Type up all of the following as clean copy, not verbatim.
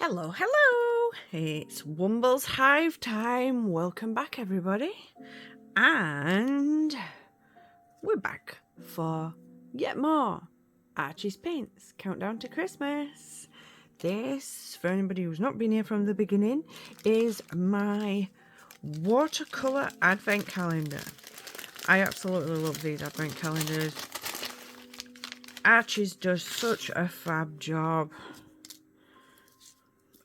Hello, hello! It's Womble's Hive time. Welcome back, everybody. And we're back for yet more Archie's Paints Countdown to Christmas. This, for anybody who's not been here from the beginning, is my watercolour advent calendar. I absolutely love these advent calendars. Archie's does such a fab job.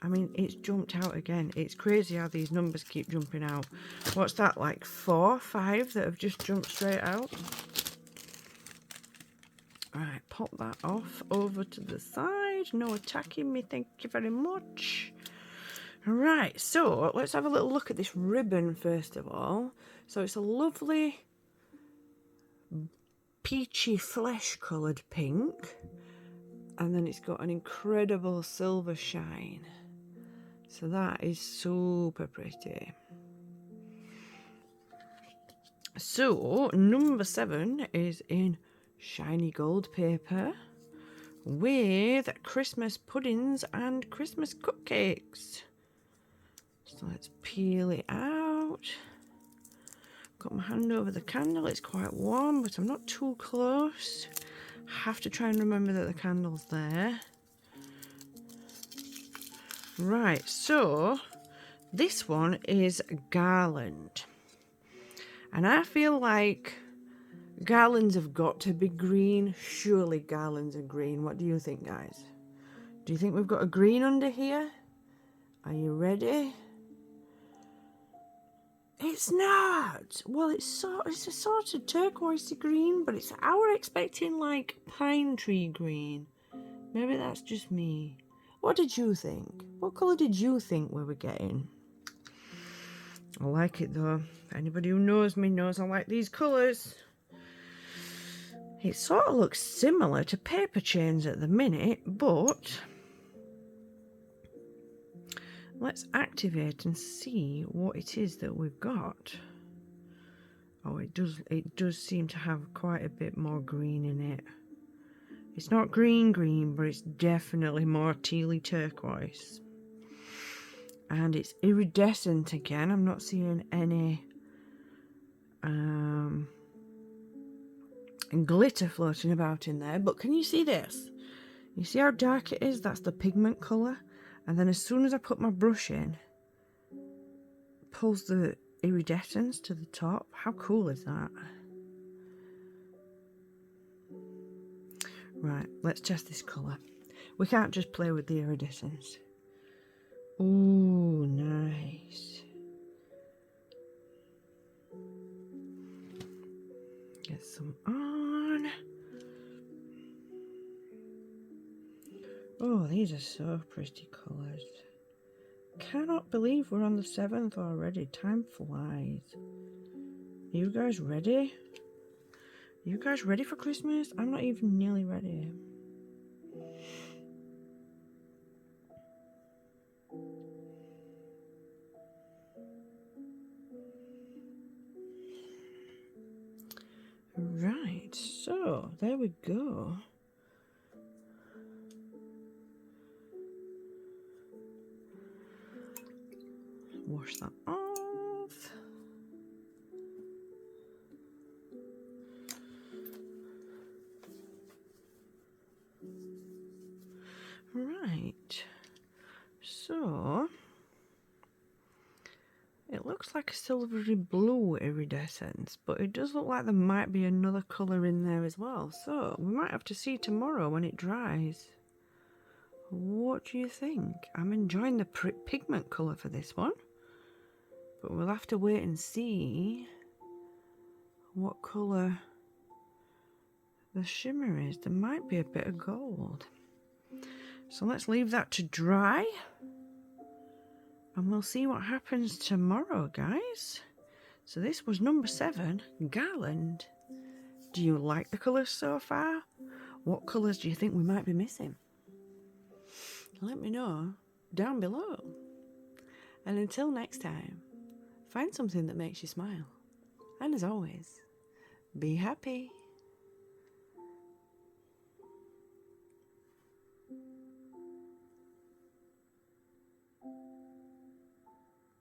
I mean, it's jumped out again. It's crazy how these numbers keep jumping out. What's that, like 4, 5 that have just jumped straight out? Right, pop that off over to the side. No attacking me, thank you very much. Right, so let's have a little look at this ribbon first of all. So it's a lovely peachy flesh coloured pink. And then it's got an incredible silver shine. So that is super pretty. So number 7 is in shiny gold paper with Christmas puddings and Christmas cupcakes. So let's peel it out. Got my hand over the candle. It's quite warm, but I'm not too close. Have to try and remember that the candle's there. Right, so this one is Garland. And I feel like garlands have got to be green. Surely garlands are green. What do you think, guys? Do you think we've got a green under here? Are you ready? It's not. Well, it's a sort of turquoisey green, but I was expecting like pine tree green. Maybe that's just me. What did you think? What colour did you think we were getting? I like it though. Anybody who knows me knows I like these colours. It sort of looks similar to paper chains at the minute, but let's activate and see what it is that we've got. Oh, it does seem to have quite a bit more green in it. It's not green, but it's definitely more tealy turquoise. And it's iridescent again. I'm not seeing any glitter floating about in there. But can you see this? You see how dark it is? That's the pigment colour. And then as soon as I put my brush in, it pulls the iridescence to the top. How cool is that? Right, let's test this colour. We can't just play with the iridescence. Ooh, nice. Get some on. Oh, these are so pretty colours. Cannot believe we're on the 7th already. Time flies. Are you guys ready? You guys ready for Christmas? I'm not even nearly ready. Right, so there we go. Wash that off. Right, so it looks like a silvery blue iridescence, but it does look like there might be another colour in there as well. So we might have to see tomorrow when it dries. What do you think? I'm enjoying the pigment colour for this one, but we'll have to wait and see what colour the shimmer is. There might be a bit of gold. So let's leave that to dry. And we'll see what happens tomorrow, guys. So this was number 7, Garland. Do you like the colours so far? What colours do you think we might be missing? Let me know down below. And until next time, find something that makes you smile. And as always, be happy.